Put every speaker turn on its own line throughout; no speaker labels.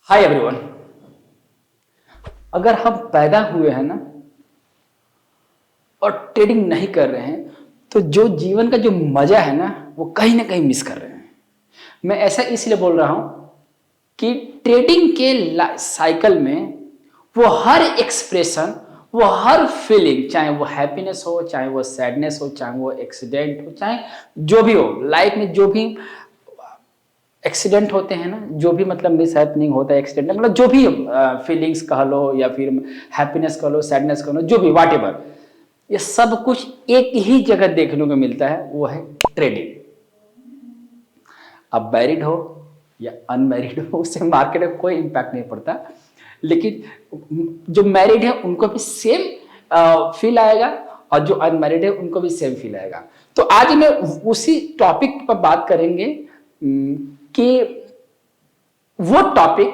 Hi everyone. अगर हम पैदा हुए हैं ना और ट्रेडिंग नहीं कर रहे हैं तो जो जीवन का जो मजा है ना वो कहीं ना कहीं मिस कर रहे हैं। मैं ऐसा इसलिए बोल रहा हूं कि ट्रेडिंग के साइकिल में वो हर एक्सप्रेशन, वो हर फीलिंग, चाहे वो हैप्पीनेस हो, चाहे वो सैडनेस हो, चाहे वो एक्सीडेंट हो, चाहे जो भी हो लाइफ में, जो भी एक्सीडेंट होते हैं ना, जो भी मतलब मिस हैपनिंग होता है, एक्सीडेंट मतलब जो भी फीलिंग्स कह लो या फिर हैप्पीनेस कह लो, सैडनेस कह लो, जो भी वाट एवर, ये सब कुछ एक ही जगह देखने को मिलता है, वो है ट्रेडिंग। अब मैरिड हो या अनमैरिड हो उससे मार्केट में कोई इंपैक्ट नहीं पड़ता, लेकिन जो मैरिड है उनको भी सेम फील आएगा और जो अनमैरिड है उनको भी सेम फील आएगा। तो आज मैं उसी टॉपिक पर बात करेंगे कि वो टॉपिक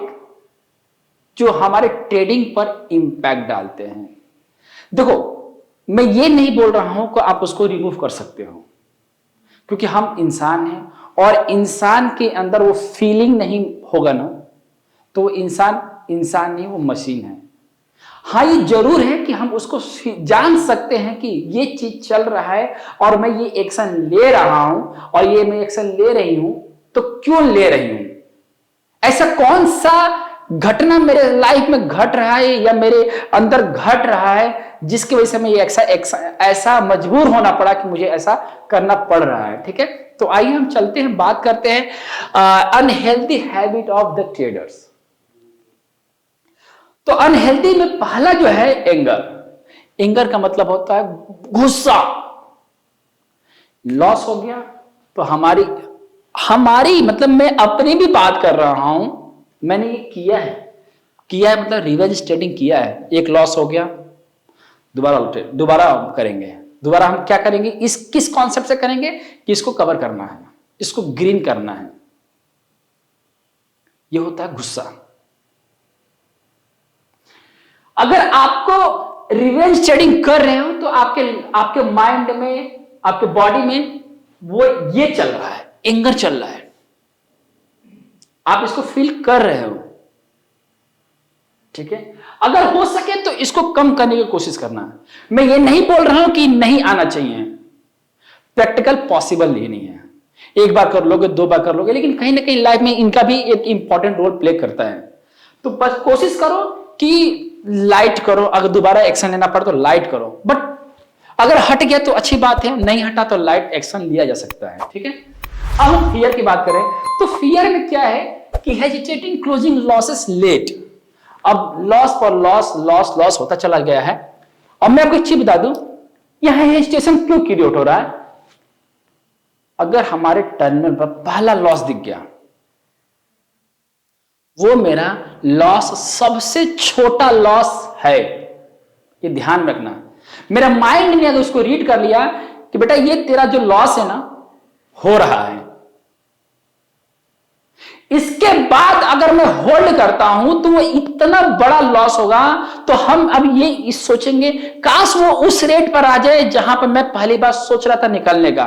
जो हमारे ट्रेडिंग पर इंपैक्ट डालते हैं। देखो, मैं ये नहीं बोल रहा हूं कि आप उसको रिमूव कर सकते हो, क्योंकि हम इंसान हैं और इंसान के अंदर वो फीलिंग नहीं होगा ना तो वो इंसान नहीं, वो मशीन है। हाँ, ये जरूर है कि हम उसको जान सकते हैं कि ये चीज चल रहा है और मैं ये एक्शन ले रहा हूं और ये मैं एक्शन ले रही हूं, तो क्यों ले रही हूं, ऐसा कौन सा घटना मेरे लाइफ में घट रहा है या मेरे अंदर घट रहा है जिसकी वजह से मैं ये ऐसा मजबूर होना पड़ा कि मुझे ऐसा करना पड़ रहा है। ठीक है, तो आइए हम चलते हैं, बात करते हैं unhealthy habit of the traders. तो अनहेल्दी में पहला जो है एंगर का मतलब होता है गुस्सा। लॉस हो गया तो हमारी मतलब मैं अपनी भी बात कर रहा हूं, मैंने ये किया है मतलब रिवेंज ट्रेडिंग किया है। एक लॉस हो गया, दोबारा करेंगे, दोबारा हम क्या करेंगे, इस किस कॉन्सेप्ट से करेंगे कि इसको कवर करना है, इसको ग्रीन करना है। ये होता है गुस्सा। अगर आपको रिवेंज ट्रेडिंग कर रहे हो तो आपके माइंड में, आपके बॉडी में वो ये चल रहा है, एंगर चल रहा है, आप इसको फील कर रहे हो। ठीक है, अगर हो सके तो इसको कम करने की कोशिश करना है। मैं ये नहीं बोल रहा हूं कि नहीं आना चाहिए, प्रैक्टिकल पॉसिबल ही नहीं है। एक बार कर लोगे, दो बार कर लोगे, लेकिन कहीं ना कहीं लाइफ में इनका भी एक इंपॉर्टेंट रोल प्ले करता है। तो बस कोशिश करो कि लाइट करो, अगर दोबारा एक्शन लेना पड़े तो लाइट करो, बट अगर हट गया तो अच्छी बात है, नहीं हटा तो लाइट एक्शन लिया जा सकता है। ठीक है, अब हम फियर की बात करें तो फियर में क्या है कि हेजिटेटिंग क्लोजिंग लॉसेस लेट। अब लॉस पर लॉस होता चला गया है। अब मैं आपको एक चीज बता दूं, यहां हेजिटेशन क्यों क्रिएट हो रहा है। अगर हमारे टर्मिनल पर पहला लॉस दिख गया, वो मेरा लॉस सबसे छोटा लॉस है, ये ध्यान में रखना। मेरा माइंड ने अगर उसको रीड कर लिया कि बेटा ये तेरा जो लॉस है ना हो रहा है, इसके बाद अगर मैं होल्ड करता हूं तो वो इतना बड़ा लॉस होगा, तो हम अब ये सोचेंगे काश वो उस रेट पर आ जाए जहां पर मैं पहली बार सोच रहा था निकलने का।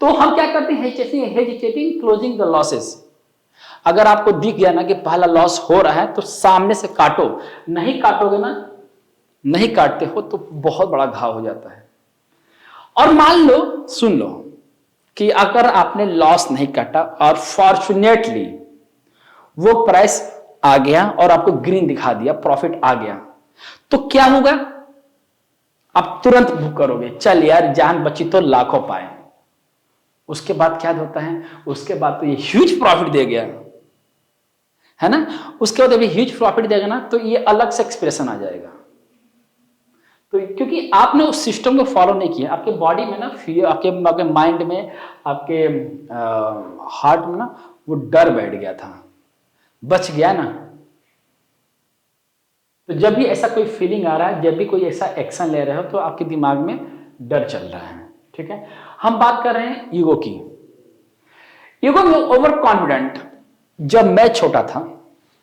तो हम क्या करते हैं, हेजिटेटिंग क्लोजिंग द लॉसेस। अगर आपको दिख गया ना कि पहला लॉस हो रहा है तो सामने से काटो, नहीं काटोगे ना, नहीं काटते हो तो बहुत बड़ा घाव हो जाता है। और मान लो, सुन लो कि अगर आपने लॉस नहीं काटा और फॉर्चुनेटली वो प्राइस आ गया और आपको ग्रीन दिखा दिया, प्रॉफिट आ गया, तो क्या होगा, आप तुरंत बुक करोगे, चल यार जान बची तो लाखों पाए। उसके बाद क्या होता है, उसके बाद तो ये ह्यूज प्रॉफिट दे गया है ना, उसके बाद अभी ह्यूज प्रॉफिट देगा ना तो ये अलग से एक्सप्रेशन आ जाएगा। तो क्योंकि आपने उस सिस्टम को फॉलो नहीं किया, आपके बॉडी में ना फिर आपके माइंड में, आपके हार्ट में ना वो डर बैठ गया था, बच गया ना। तो जब भी ऐसा कोई फीलिंग आ रहा है, जब भी कोई ऐसा एक्शन ले रहे हो तो आपके दिमाग में डर चल रहा है। ठीक है, हम बात कर रहे हैं ईगो की। ईगो में ओवर कॉन्फिडेंट। जब मैं छोटा था,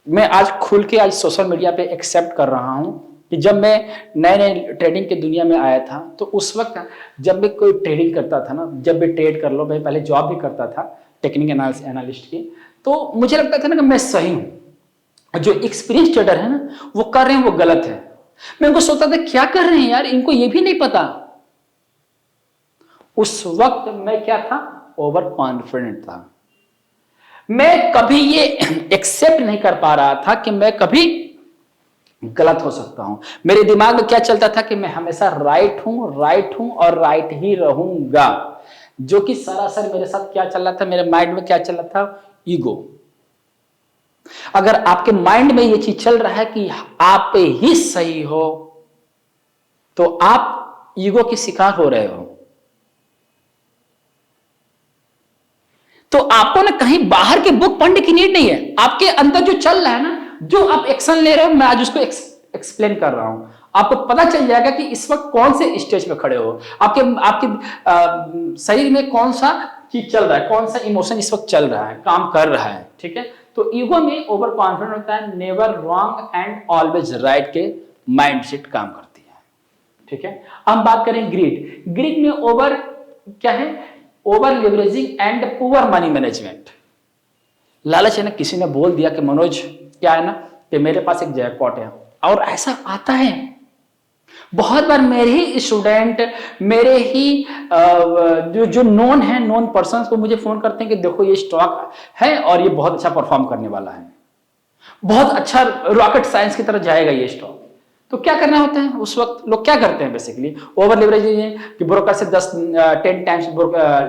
मैं आज खुल के आज सोशल मीडिया पे एक्सेप्ट कर रहा हूं कि जब मैं नए नए ट्रेडिंग की दुनिया में आया था तो उस वक्त जब मैं कोई ट्रेडिंग करता था ना, जब भी ट्रेड कर लो, मैं पहले जॉब भी करता था टेक्निकल एनालिस्ट की, तो मुझे लगता था ना कि मैं सही हूं, जो एक्सपीरियंस ट्रेडर है ना, वो कर रहे हैं वो गलत है। मैं उनको सोचता था क्या कर रहे हैं यार, इनको ये भी नहीं पता। उस वक्त मैं क्या था, ओवर कॉन्फिडेंट था। मैं कभी ये एक्सेप्ट नहीं कर पा रहा था कि मैं कभी गलत हो सकता हूं। मेरे दिमाग में क्या चलता था कि मैं हमेशा राइट हूं और राइट ही रहूंगा। जो कि सरासर मेरे साथ क्या चल रहा था, मेरे माइंड में क्या चल रहा था, ईगो। अगर आपके माइंड में ये चीज चल रहा है कि आप ही सही हो, तो आप ईगो के शिकार हो रहे हो। तो आपको ना कहीं बाहर की बुक पढ़ने की नीड नहीं है। आपके अंदर जो चल रहा है ना, जो आप एक्शन ले रहे हो, मैं आज उसको एक्सप्लेन कर रहा हूं। आपको पता चल जाएगा कि इस वक्त कौन से स्टेज पे खड़े हो, आपके आपके शरीर में कौन सा चीज चल रहा है, कौन सा इमोशन इस वक्त चल रहा है, काम कर रहा है। ठीक है, तो ईगो में ओवर कॉन्फिडेंट होता है, never wrong and always right के माइंडसेट काम करती है। ठीक है, हम बात करें ग्रीड। ग्रीड में ओवर क्या है, over leveraging and poor money management. लालच है ना, किसी ने बोल दिया कि मनोज क्या है ना, कि मेरे पास एक जैकपॉट है, और ऐसा आता है बहुत बार। मेरे ही स्टूडेंट, मेरे ही जो जो नोन है, नोन पर्सन्स को मुझे फोन करते हैं कि देखो ये स्टॉक है और ये बहुत अच्छा परफॉर्म करने वाला है, बहुत अच्छा रॉकेट साइंस की तरह जाएगा ये स्टॉक। तो क्या करना होता है उस वक्त, लोग क्या करते हैं बेसिकली, ओवर लिवरेजिंग, कि ब्रोकर से 10-10 टाइम्स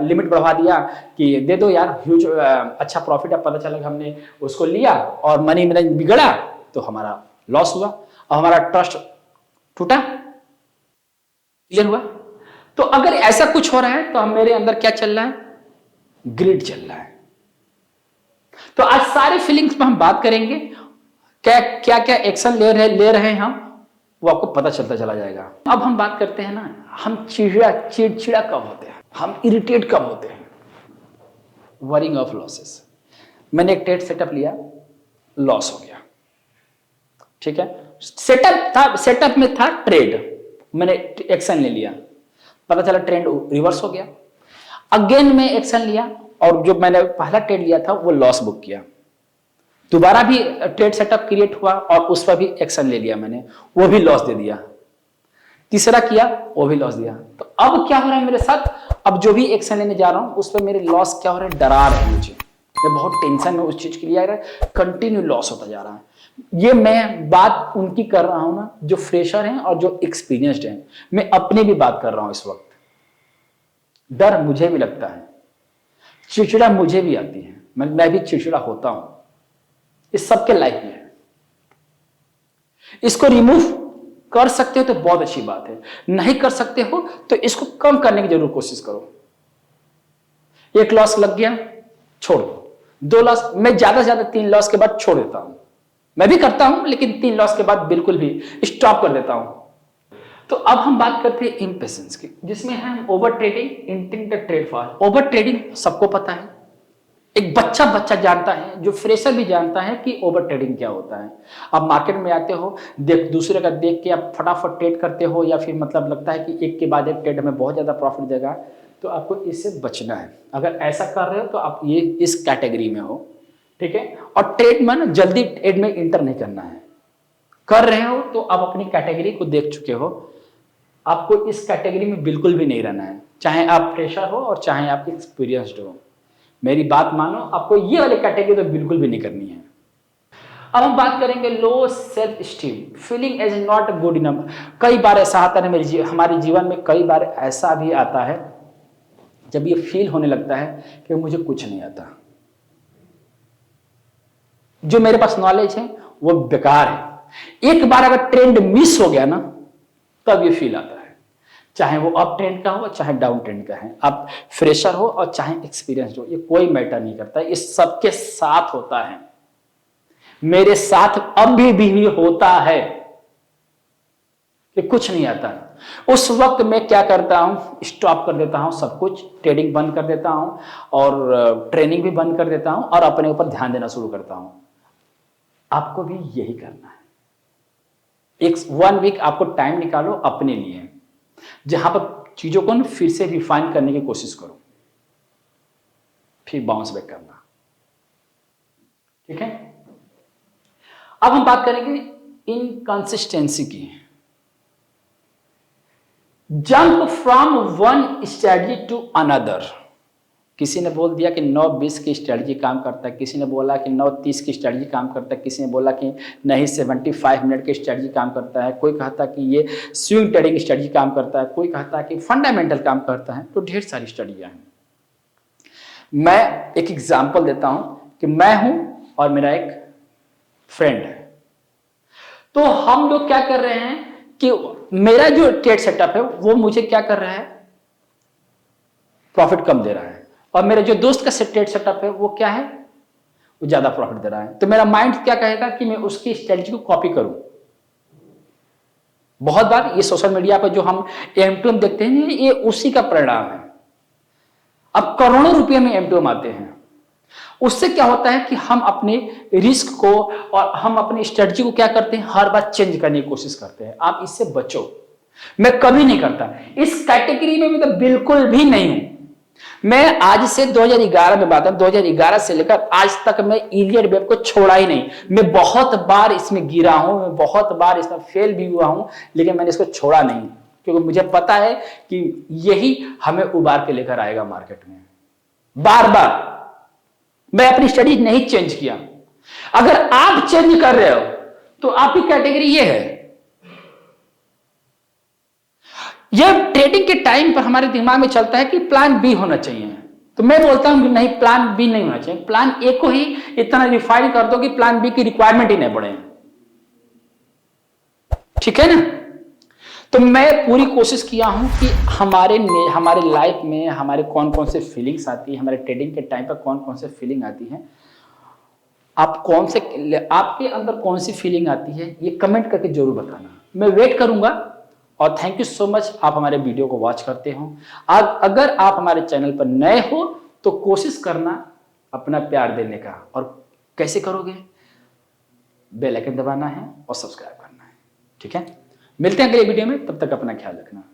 लिमिट बढ़वा दिया कि दे दो यार, ह्यूज अच्छा प्रॉफिट है, पता चला हमने उसको लिया और मनी मैनेजमेंट बिगड़ा तो हमारा लॉस हुआ और हमारा ट्रस्ट टूटा। क्लियर हुआ? तो अगर ऐसा कुछ हो रहा है तो हम, मेरे अंदर क्या चल रहा है, ग्रिड चल रहा है। तो आज सारे फीलिंग्स पे हम बात करेंगे, क्या क्या क्या एक्शन ले रहे हैं हम, वो आपको पता चलता चला जाएगा। अब हम बात करते हैं ना, हम चिड़चिड़ा कब होते हैं, हम इरिटेट कब होते हैं। Worrying of losses. मैंने एक ट्रेड सेटअप लिया, लॉस हो गया। ठीक है, सेटअप में था ट्रेड, मैंने एक्शन ले लिया, पता चला ट्रेंड रिवर्स हो गया। अगेन मैं एक्शन लिया और जो मैंने पहला ट्रेड लिया था वो लॉस बुक किया। दोबारा भी ट्रेड सेटअप क्रिएट हुआ और उस पर भी एक्शन ले लिया मैंने, वो भी लॉस दे दिया। तीसरा किया, वो भी लॉस दिया। तो अब क्या हो रहा है मेरे साथ, अब जो भी एक्शन लेने जा रहा हूं उस पर मेरे लॉस क्या हो रहा है, डरा रहे हैं मुझे, मैं बहुत टेंशन में उस चीज के लिए आ रहा है, कंटिन्यू लॉस होता जा रहा है। ये मैं बात उनकी कर रहा हूं ना जो फ्रेशर हैं और जो एक्सपीरियंस्ड हैं, मैं अपनी भी बात कर रहा हूं इस वक्त। डर मुझे भी लगता है, चिड़चिड़ा मुझे भी आती है, मैं भी चिड़चिड़ा होता हूं, इस सबके लाइफ में है। इसको रिमूव कर सकते हो तो बहुत अच्छी बात है, नहीं कर सकते हो तो इसको कम करने की जरूर कोशिश करो। एक लॉस लग गया, छोड़ दो। 2 लॉस, मैं ज्यादा से ज्यादा 3 लॉस के बाद छोड़ देता हूं। मैं भी करता हूं लेकिन 3 लॉस के बाद बिल्कुल भी स्टॉप कर देता हूं। तो अब हम बात करते हैं इम्पेशेंस की, जिसमें है over trading, इंटिंग the trade fast. Over trading सबको पता है, एक बच्चा जानता है, जो फ्रेशर भी जानता है कि ओवर ट्रेडिंग क्या होता है। आप मार्केट में आते हो, दूसरे का देख के आप फटाफट ट्रेड करते हो, या फिर मतलब लगता है कि एक के बाद एक ट्रेड में बहुत ज्यादा प्रॉफिट देगा, तो आपको इससे बचना है। अगर ऐसा कर रहे हो तो आप ये इस कैटेगरी में हो। ठीक है, और ट्रेड में ना जल्दी ट्रेड में इंटर नहीं करना है। कर रहे हो तो आप अपनी कैटेगरी को देख चुके हो, आपको इस कैटेगरी में बिल्कुल भी नहीं रहना है, चाहे आप फ्रेशर हो और चाहे आप एक्सपीरियंस्ड हो। मेरी बात मानो, आपको ये वाली कैटेगरी तो बिल्कुल भी नहीं करनी है। अब हम बात करेंगे low self esteem, feeling as not good enough. कई बार ऐसा आता है हमारे जीवन में, कई बार ऐसा भी आता है जब ये फील होने लगता है कि मुझे कुछ नहीं आता, जो मेरे पास नॉलेज है वो बेकार है। एक बार अगर ट्रेंड मिस हो गया ना, तब ये फील आता है, चाहे वो अप ट्रेंड का हो चाहे डाउन ट्रेंड का है, आप फ्रेशर हो और चाहे एक्सपीरियंस्ड हो, ये कोई मैटर नहीं करता, ये सबके साथ होता है। मेरे साथ अभी भी होता है कि कुछ नहीं आता। उस वक्त मैं क्या करता हूं, स्टॉप कर देता हूं सब कुछ, ट्रेडिंग बंद कर देता हूं और ट्रेनिंग भी बंद कर देता हूं और अपने ऊपर ध्यान देना शुरू करता हूं। आपको भी यही करना है। एक 1 वीक आपको टाइम निकालो अपने लिए, जहां पर चीजों को फिर से रिफाइन करने की कोशिश करो, फिर बाउंस बैक करना। ठीक है, अब हम बात करेंगे इनकंसिस्टेंसी की। Jump from one strategy to another. किसी ने बोल दिया कि 9-20 की स्ट्रेटजी काम करता है, किसी ने बोला कि 9-30 की स्ट्रेटजी काम करता है, किसी ने बोला कि नहीं 75 मिनट की स्ट्रेटजी काम करता है, कोई कहता कि ये स्विंग ट्रेडिंग स्ट्रेटजी काम करता है, कोई कहता कि फंडामेंटल काम करता है। तो ढेर सारी स्ट्रेटजियां हैं। मैं एक एग्जांपल देता हूं कि मैं हूं और मेरा एक फ्रेंड है। तो हम लोग क्या कर रहे हैं कि मेरा जो ट्रेड सेटअप है वो मुझे क्या कर रहा है, प्रॉफिट कम दे रहा है, और मेरे जो दोस्त का ट्रेड सेटअप है वो क्या है, वो ज्यादा प्रॉफिट दे रहा है। तो मेरा माइंड क्या कहेगा कि मैं उसकी स्ट्रेटजी को कॉपी करूं। बहुत बार ये सोशल मीडिया पर जो हम M2M देखते हैं ये उसी का परिणाम है। अब करोड़ों रुपए में M2M आते हैं। उससे क्या होता है कि हम अपने रिस्क को और हम अपनी स्ट्रेटजी को क्या करते हैं, हर बार चेंज करने की कोशिश करते हैं। आप इससे बचो। मैं कभी नहीं करता, इस कैटेगरी में मैं तो बिल्कुल भी नहीं हूं। मैं आज से 2011 में बात है, 2011 से लेकर आज तक मैं इलियट वेब को छोड़ा ही नहीं। मैं बहुत बार इसमें गिरा हूं, मैं बहुत बार इसमें फेल भी हुआ हूं, लेकिन मैंने इसको छोड़ा नहीं, क्योंकि मुझे पता है कि यही हमें उबार के लेकर आएगा मार्केट में। बार बार मैं अपनी स्टडी नहीं चेंज किया। अगर आप चेंज कर रहे हो तो आपकी कैटेगरी ये है। यह ट्रेडिंग के टाइम पर हमारे दिमाग में चलता है कि प्लान बी होना चाहिए, तो मैं बोलता हूं कि नहीं, प्लान बी नहीं होना चाहिए। प्लान ए को ही इतना रिफाइन कर दो कि प्लान बी की रिक्वायरमेंट ही नहीं पड़े। ठीक है ना। तो मैं पूरी कोशिश किया हूं कि हमारे लाइफ में हमारे कौन कौन से फीलिंग्स आती है, हमारे ट्रेडिंग के टाइम पर कौन कौन से फीलिंग आती है, आपके अंदर कौन सी फीलिंग आती है, ये कमेंट करके जरूर बताना। मैं वेट करूंगा। और थैंक यू सो मच, आप हमारे वीडियो को वॉच करते हो। अगर आप हमारे चैनल पर नए हो तो कोशिश करना अपना प्यार देने का। और कैसे करोगे, बेल आइकन दबाना है और सब्सक्राइब करना है। ठीक है, मिलते हैं अगले वीडियो में, तब तक अपना ख्याल रखना।